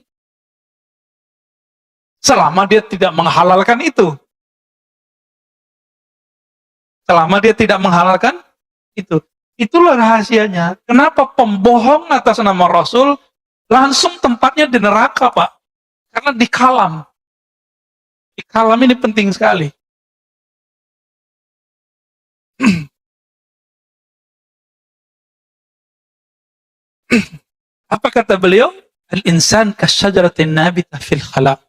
Selama dia tidak menghalalkan itu. Selama dia tidak menghalalkan itu. Itulah rahasianya. Kenapa pembohong atas nama Rasul langsung tempatnya di neraka, Pak? Karena di kalam. Di kalam ini penting sekali. Apa kata beliau? Al-insan kasyajaratin nabita fil khala.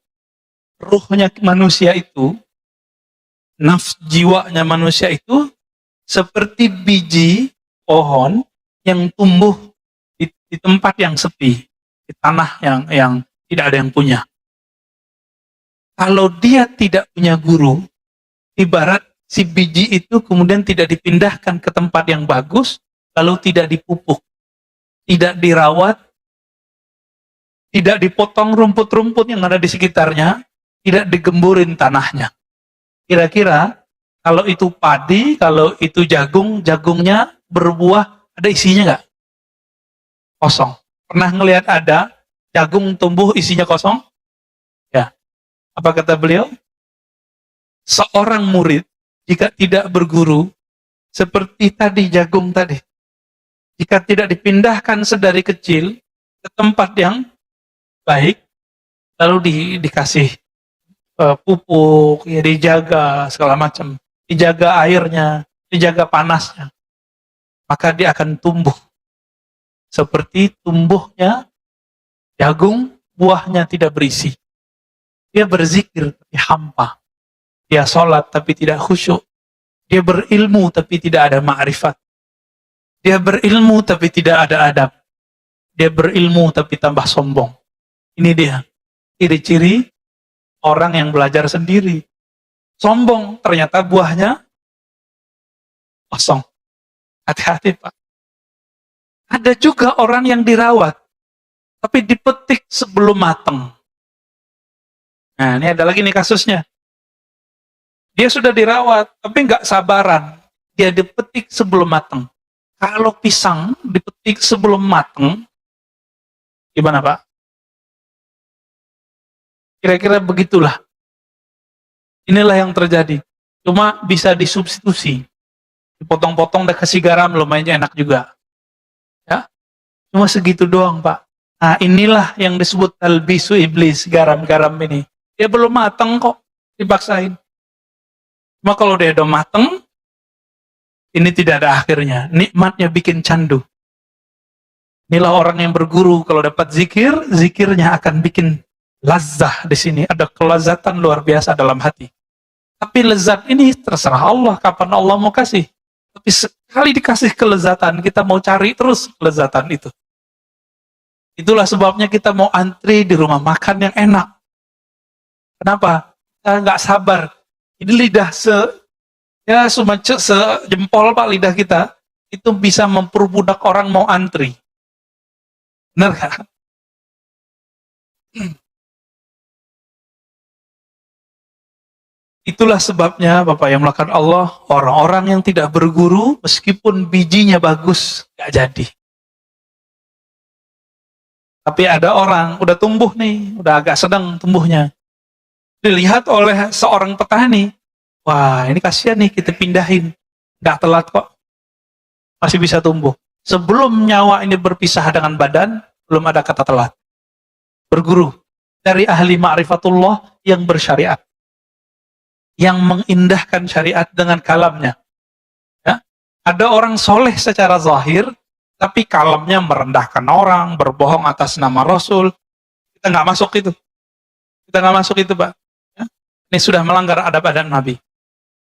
Ruhnya manusia itu, jiwanya manusia itu seperti biji pohon yang tumbuh di tempat yang sepi, di tanah yang tidak ada yang punya. Kalau dia tidak punya guru, ibarat si biji itu kemudian tidak dipindahkan ke tempat yang bagus, lalu tidak dipupuk, tidak dirawat, tidak dipotong rumput-rumput yang ada di sekitarnya, tidak digemburin tanahnya. Kira-kira kalau itu padi, kalau itu jagung, jagungnya berbuah, ada isinya nggak? Kosong. Pernah ngelihat ada jagung tumbuh isinya kosong? Ya. Apa kata beliau? Seorang murid jika tidak berguru, seperti tadi jagung tadi, jika tidak dipindahkan sedari kecil ke tempat yang baik, lalu dikasih pupuk, ya dijaga segala macam, dijaga airnya, dijaga panasnya, maka dia akan tumbuh seperti tumbuhnya jagung, buahnya tidak berisi. Dia berzikir tapi hampa, dia sholat tapi tidak khusyuk, dia berilmu tapi tidak ada ma'rifat, dia berilmu tapi tidak ada adab, dia berilmu tapi tambah sombong. Ini dia ciri-ciri orang yang belajar sendiri. Sombong, ternyata buahnya kosong. Hati-hati, Pak. Ada juga orang yang dirawat, tapi dipetik sebelum matang. Nah, ini ada lagi nih kasusnya. Dia sudah dirawat, tapi nggak sabaran. Dia dipetik sebelum matang. Kalau pisang dipetik sebelum matang, gimana, Pak? Kira-kira begitulah. Inilah yang terjadi. Cuma bisa disubstitusi. Dipotong-potong dan kasih garam lumayan enak juga. Ya. Cuma segitu doang, Pak. Nah, inilah yang disebut talbisu iblis, garam-garam ini. Dia belum matang kok, dipaksain. Cuma kalau dia udah matang, ini tidak ada akhirnya. Nikmatnya bikin candu. Inilah orang yang berguru, kalau dapat zikir, zikirnya akan bikin lazah di sini. Ada kelazatan luar biasa dalam hati. Tapi lezat ini terserah Allah, kapan Allah mau kasih. Tapi sekali dikasih kelezatan, kita mau cari terus kelezatan itu. Itulah sebabnya kita mau antri di rumah makan yang enak. Kenapa? Kita nggak sabar. Ini lidah sejempol, Pak, lidah kita, itu bisa memperbudak orang mau antri. Benar nggak? Itulah sebabnya, Bapak yang melakukan Allah, orang-orang yang tidak berguru, meskipun bijinya bagus, nggak jadi. Tapi ada orang, udah tumbuh nih, udah agak sedang tumbuhnya. Dilihat oleh seorang petani, wah ini kasihan nih, kita pindahin. Nggak telat kok, masih bisa tumbuh. Sebelum nyawa ini berpisah dengan badan, belum ada kata telat. Berguru dari ahli ma'rifatullah yang bersyariat, yang mengindahkan syariat dengan kalamnya. Ya. Ada orang soleh secara zahir, tapi kalamnya merendahkan orang, berbohong atas nama Rasul. Kita nggak masuk itu. Kita nggak masuk itu, Pak. Ya. Ini sudah melanggar adab-adab Nabi.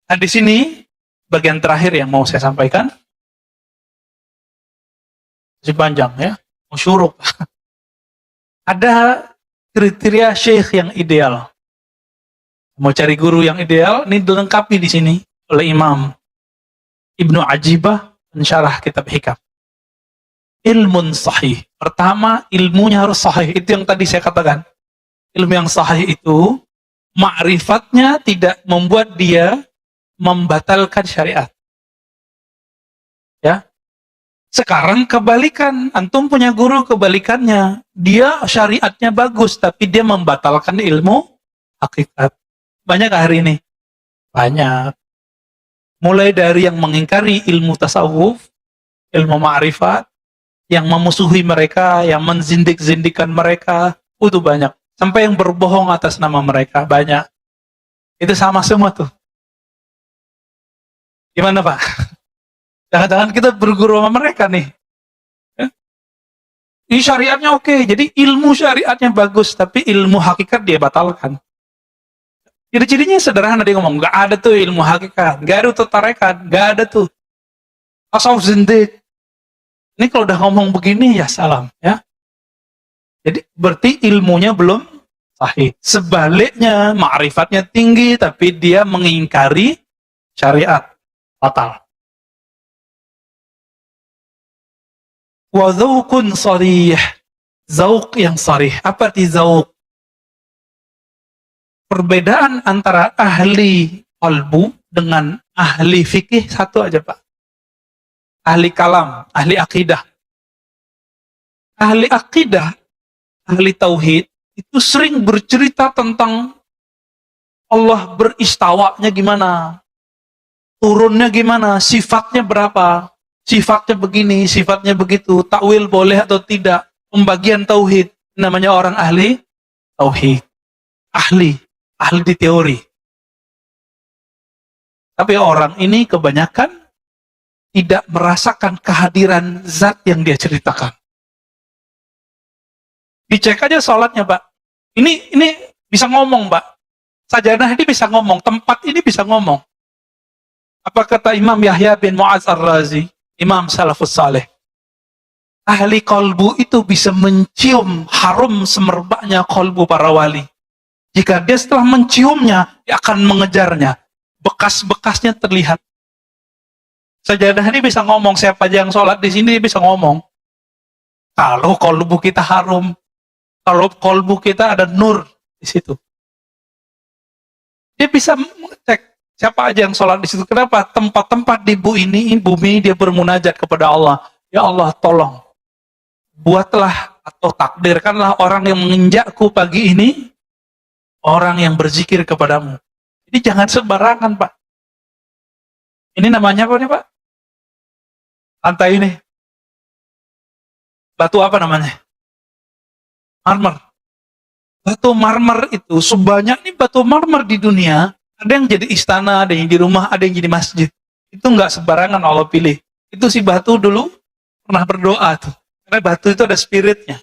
Nah, di sini bagian terakhir yang mau saya sampaikan. Masih panjang ya, musyuruk. Ada kriteria syekh yang ideal. Mau cari guru yang ideal, ini dilengkapi di sini oleh Imam Ibnu Ajibah mensyarah kitab Hikam. Ilmun sahih. Pertama, ilmunya harus sahih. Itu yang tadi saya katakan. Ilmu yang sahih itu, ma'rifatnya tidak membuat dia membatalkan syariat. Ya. Sekarang kebalikan, antum punya guru kebalikannya. Dia syariatnya bagus, tapi dia membatalkan ilmu hakikat. Banyak hari ini? Banyak. Mulai dari yang mengingkari ilmu tasawuf, ilmu ma'rifat, yang memusuhi mereka, yang menzindik-zindikan mereka, itu banyak. Sampai yang berbohong atas nama mereka, banyak. Itu sama semua tuh. Gimana, Pak? Jangan-jangan kita berguru sama mereka nih. Ini syariatnya oke, jadi ilmu syariatnya bagus, tapi ilmu hakikat dia batalkan. Ciri-cirinya sederhana, dia ngomong, nggak ada tuh ilmu hakikat, nggak ada tuh tarekat, nggak ada tuh. Tasawuf zindik. Ini kalau udah ngomong begini, ya salam. Ya. Jadi berarti ilmunya belum sahih. Sebaliknya, ma'rifatnya tinggi, tapi dia mengingkari syariat. Fatal. Wa dzauqun sharih. Zauq yang sharih. Apa arti zauq? Perbedaan antara ahli qalbu dengan ahli fikih satu aja, Pak. Ahli kalam, ahli akidah. Ahli akidah, ahli tauhid, itu sering bercerita tentang Allah beristawanya gimana, turunnya gimana, sifatnya berapa, sifatnya begini, sifatnya begitu, takwil boleh atau tidak, pembagian tauhid. Namanya orang ahli tauhid. Ahli di teori. Tapi orang ini kebanyakan tidak merasakan kehadiran zat yang dia ceritakan. Dicek aja sholatnya, Pak. Ini bisa ngomong, Pak. Sajadah ini bisa ngomong, tempat ini bisa ngomong. Apa kata Imam Yahya bin Mu'adz Ar-Razi, Imam Salafus Saleh? Ahli kolbu itu bisa mencium harum semerbaknya kolbu para wali. Jika dia setelah menciumnya, dia akan mengejarnya. Bekas-bekasnya terlihat. Sajadah ini bisa ngomong, siapa aja yang sholat di sini bisa ngomong. Kalau kolbu kita harum, kalau kolbu kita ada nur di situ. Dia bisa cek siapa aja yang sholat di situ. Kenapa? Tempat-tempat di bumi dia bermunajat kepada Allah. Ya Allah, tolong buatlah atau takdirkanlah orang yang menginjakku pagi ini orang yang berzikir kepadamu. Jadi jangan sembarangan, Pak. Ini namanya apa nih, Pak? Lantai ini. Batu apa namanya? Marmer. Batu marmer itu sebanyak ini batu marmer di dunia, ada yang jadi istana, ada yang di rumah, ada yang jadi masjid. Itu nggak sembarangan Allah pilih. Itu si batu dulu pernah berdoa tuh. Karena batu itu ada spiritnya.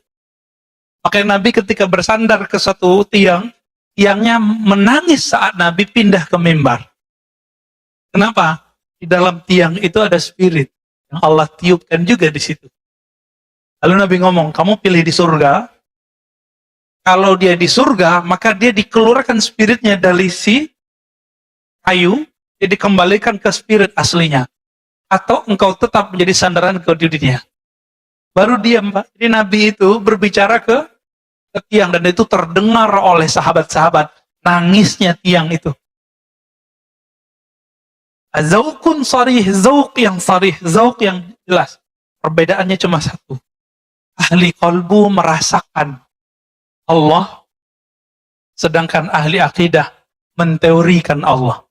Makanya Nabi ketika bersandar ke satu tiang, tiangnya menangis saat Nabi pindah ke mimbar. Kenapa? Di dalam tiang itu ada spirit yang Allah tiupkan juga di situ. Lalu Nabi ngomong, kamu pilih di surga. Kalau dia di surga, maka dia dikeluarkan spiritnya dari si kayu, dia dikembalikan ke spirit aslinya. Atau engkau tetap menjadi sandaran ke dunia. Baru diam, Pak. Jadi Nabi itu berbicara ke tiang, dan itu terdengar oleh sahabat-sahabat. Nangisnya tiang itu. Zauqun sarih, zauq yang sarih, zauq yang jelas. Perbedaannya cuma satu. Ahli qalbu merasakan Allah, sedangkan ahli akidah menteorikan Allah.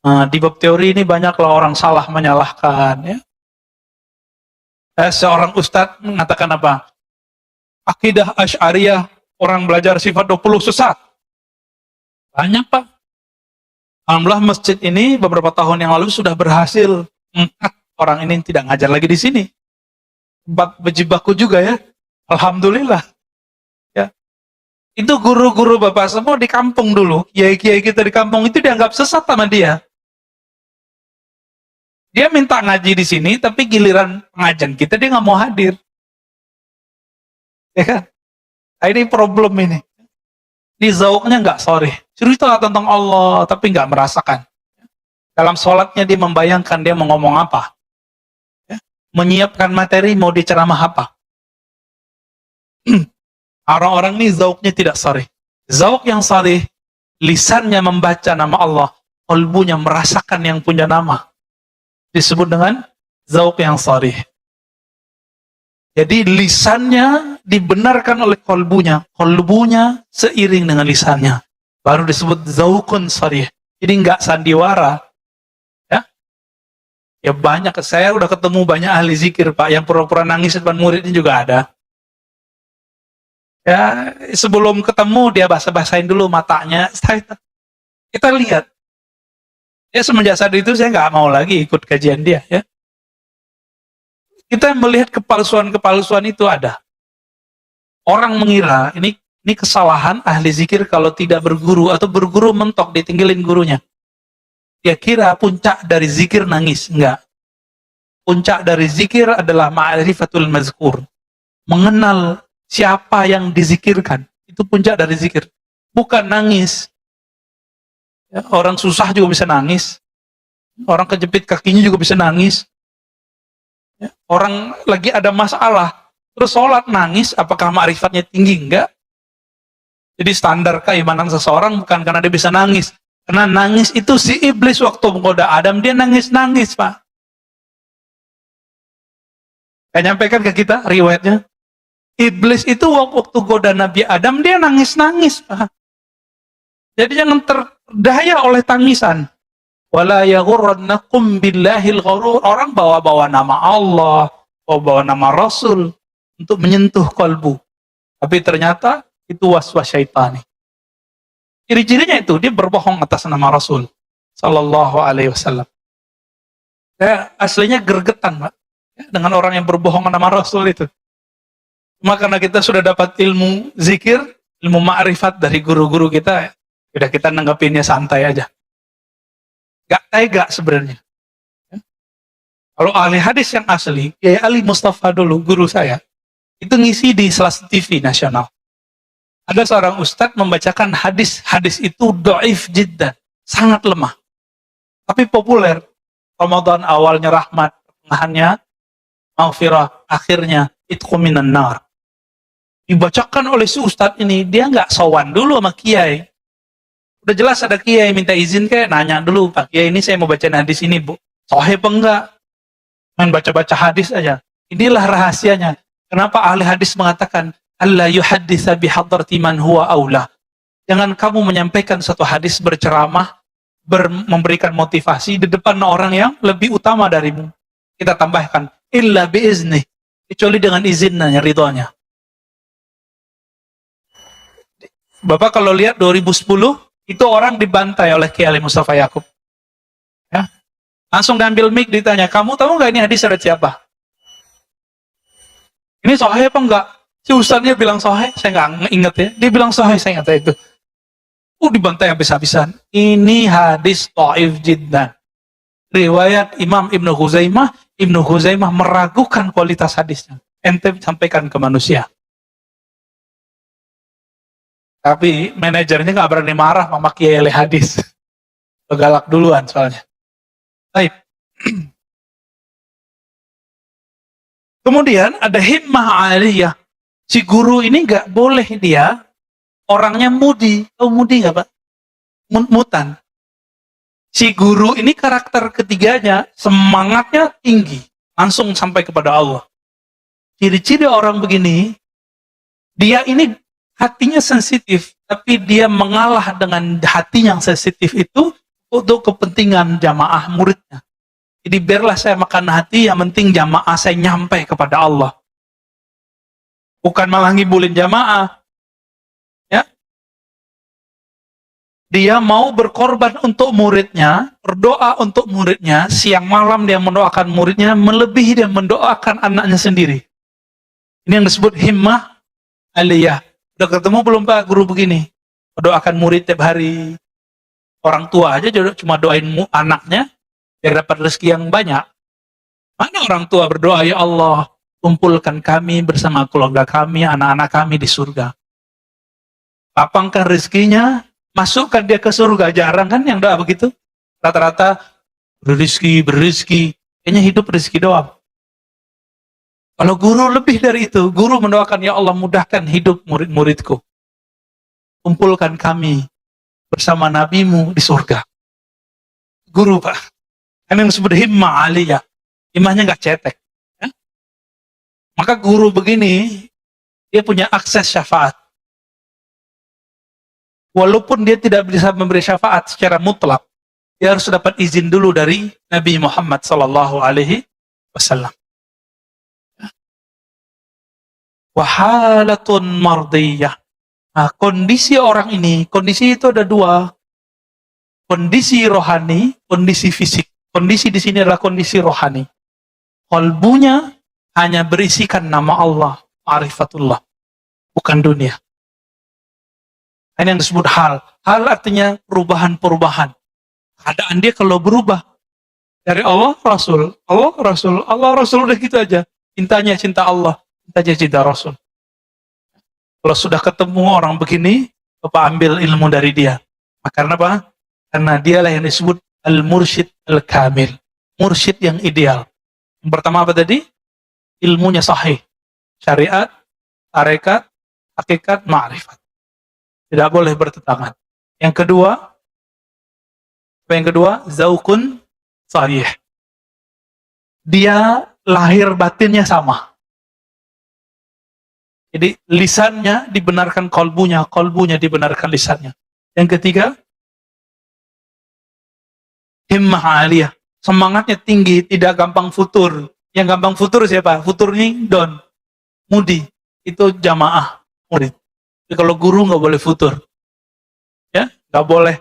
Nah, di bab teori ini banyaklah orang salah menyalahkan. Ya. Seorang ustadz mengatakan apa? Akidah Asy'ariyah, orang belajar sifat 20 sesat. Banyak, Pak. Alhamdulillah masjid ini beberapa tahun yang lalu sudah berhasil mengangkat orang ini tidak ngajar lagi di sini. Tempat berjibaku juga ya. Alhamdulillah. Ya. Itu guru-guru Bapak semua di kampung dulu, kiai-kiai kita di kampung itu dianggap sesat sama dia. Dia minta ngaji di sini, tapi giliran pengajian kita dia nggak mau hadir. Ya kan? Nah, ini problem ini. Di zauqnya nggak sorry. Cerita tentang Allah, tapi nggak merasakan. Dalam sholatnya dia membayangkan dia mau ngomong apa. Ya. Menyiapkan materi mau diceramah apa. Orang-orang ini zauqnya tidak sorry. Zauq yang sorry, lisannya membaca nama Allah, qalbunya merasakan yang punya nama. Disebut dengan zauq yang sorry. Jadi lisannya dibenarkan oleh kolbunya seiring dengan lisannya. Baru disebut zauqun sarih. Jadi nggak sandiwara. Ya banyak, saya udah ketemu banyak ahli zikir, Pak, yang pura-pura nangis depan muridnya juga ada. Ya, sebelum ketemu dia basah-basahin dulu matanya. Kita lihat. Ya semenjak saat itu saya nggak mau lagi ikut kajian dia, ya. Kita melihat kepalsuan-kepalsuan itu ada. Orang mengira ini kesalahan ahli zikir kalau tidak berguru atau berguru mentok ditinggalin gurunya. Dia kira puncak dari zikir nangis. Enggak. Puncak dari zikir adalah ma'rifatul mazkur. Mengenal siapa yang dizikirkan. Itu puncak dari zikir. Bukan nangis. Ya, orang susah juga bisa nangis. Orang kejepit kakinya juga bisa nangis. Ya, orang lagi ada masalah. Terus sholat nangis, apakah ma'rifatnya tinggi? Enggak. Jadi standar keimanan seseorang bukan karena dia bisa nangis. Karena nangis itu si iblis waktu menggoda Adam, dia nangis-nangis, Pak. Saya nyampaikan ke kita riwayatnya. Iblis itu waktu goda Nabi Adam, dia nangis-nangis, Pak. Jadi jangan terdaya oleh tangisan. Wala yaghurrannakum billahil ghurur. Orang bawa-bawa nama Allah, bawa-bawa nama Rasul untuk menyentuh kalbu. Tapi ternyata itu waswas syaitani. Ciri-cirinya itu dia berbohong atas nama Rasul sallallahu alaihi wasallam. Saya aslinya gergetan, Pak, dengan orang yang berbohong nama Rasul itu. Cuma karena kita sudah dapat ilmu zikir, ilmu ma'rifat dari guru-guru kita, sudah kita nanggapinnya santai aja. Gak tega sebenarnya. Kalau ahli hadis yang asli, Kiai Ali Mustafa dulu, guru saya, itu ngisi di Selas TV nasional. Ada seorang ustadz membacakan hadis itu dhaif jiddan, sangat lemah. Tapi populer. Ramadan awalnya rahmat, pertengahannya maghfirah, akhirnya itqu minan nar. Dibacakan oleh si ustadz ini, dia nggak sowan dulu sama kiai. Udah jelas ada kiai minta izin kayak nanya dulu, Pak Kiai ini saya mau bacain hadis ini, Bu. Sahih apa enggak? Main baca-baca hadis aja. Inilah rahasianya. Kenapa ahli hadis mengatakan Allah yuhadditsa bihadrati man huwa aula. Jangan kamu menyampaikan satu hadis berceramah, memberikan motivasi di depan orang yang lebih utama darimu. Kita tambahkan illa biizni, kecuali dengan izinnya, ridhonya. Bapak kalau lihat 2010 itu orang dibantai oleh Kiai Ali Mustafa Yakub. Ya. Langsung diambil mic ditanya, kamu tahu nggak ini hadis dari siapa? Ini sahih apa enggak? Si ustadznya bilang sahih, saya nggak inget ya. Dia bilang sahih, saya ingat itu. Dibantai habis-habisan. Ini hadis dhaif jiddan. Riwayat Imam Ibnu Huzaimah meragukan kualitas hadisnya. Ente sampaikan ke manusia. Tapi manajernya nggak berani marah sama Kiai Ali hadis. Galak duluan soalnya. Baik. Kemudian ada himmah aliyah. Si guru ini nggak boleh dia orangnya mudi. Tahu mudi nggak, Pak? Mutan. Si guru ini karakter ketiganya semangatnya tinggi, langsung sampai kepada Allah. Ciri-ciri orang begini, dia ini hatinya sensitif, tapi dia mengalah dengan hati yang sensitif itu untuk kepentingan jamaah muridnya. Jadi biarlah saya makan hati, yang penting jamaah saya nyampe kepada Allah. Bukan malah ngibulin jamaah. Ya. Dia mau berkorban untuk muridnya, berdoa untuk muridnya, siang malam dia mendoakan muridnya, melebihi dia mendoakan anaknya sendiri. Ini yang disebut himmah aliyah. Udah ketemu belum Pak guru begini? Doakan murid tiap hari. Orang tua aja cuma doain anaknya biar dapat rezeki yang banyak. Mana orang tua berdoa, ya Allah, kumpulkan kami bersama keluarga kami, anak-anak kami di surga. Lapangkan rezekinya, masukkan dia ke surga. Jarang kan yang doa begitu? Rata-rata berizki, kayaknya hidup rezeki doang. Kalau guru lebih dari itu, guru mendoakan, ya Allah mudahkan hidup murid-muridku. Kumpulkan kami bersama nabimu di surga. Guru, Pak. Kan yang disebut himmah aliyah. Himmahnya nggak cetek. Ya? Maka guru begini, dia punya akses syafaat. Walaupun dia tidak bisa memberi syafaat secara mutlak, dia harus dapat izin dulu dari Nabi Muhammad SAW. Wahalatun mardiyah. Nah, kondisi orang ini, kondisi itu ada dua. Kondisi rohani, kondisi fisik. Kondisi di sini adalah kondisi rohani. Qalbunya hanya berisikan nama Allah, ma'rifatullah. bukan dunia. Ini yang disebut hal. Hal artinya perubahan-perubahan. Keadaan dia kalau berubah dari Allah Rasul, Allah Rasul, Allah Rasul, udah gitu aja. Cintanya cinta Allah, cintanya cinta Rasul. Kalau sudah ketemu orang begini, Bapak ambil ilmu dari dia. Karena apa? Karena dialah yang disebut al-mursyid al-kamil. Mursyid yang ideal. Yang pertama apa tadi? Ilmunya sahih. Syariat, tarekat, hakikat, ma'rifat. Tidak boleh bertentangan. Yang kedua, apa yang kedua? Zaukun sahih. Dia lahir batinnya sama. Jadi lisannya dibenarkan kolbunya, kolbunya dibenarkan lisannya. Yang ketiga, himmah aliyah. Semangatnya tinggi, tidak gampang futur. Yang gampang futur siapa? Futur ini don. Mudi. Itu jamaah murid. Jadi kalau guru nggak boleh futur. Ya, nggak boleh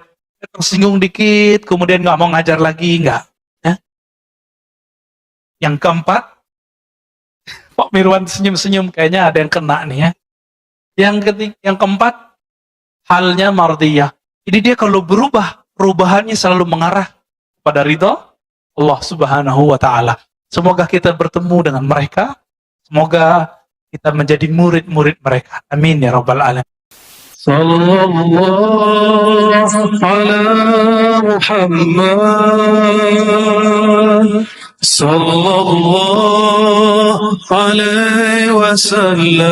tersinggung dikit, kemudian nggak mau ngajar lagi, nggak. Ya. Yang keempat, Pak Mirwan senyum-senyum, kayaknya ada yang kena nih ya. Yang keempat, halnya mardiyah. Jadi dia kalau berubah, perubahannya selalu mengarah pada ridho Allah Subhanahu wa Ta'ala. Semoga kita bertemu dengan mereka. Semoga kita menjadi murid-murid mereka. Amin ya rabbal alamin. Sallallahu ala Muhammad sallallahu alaihi wasallam.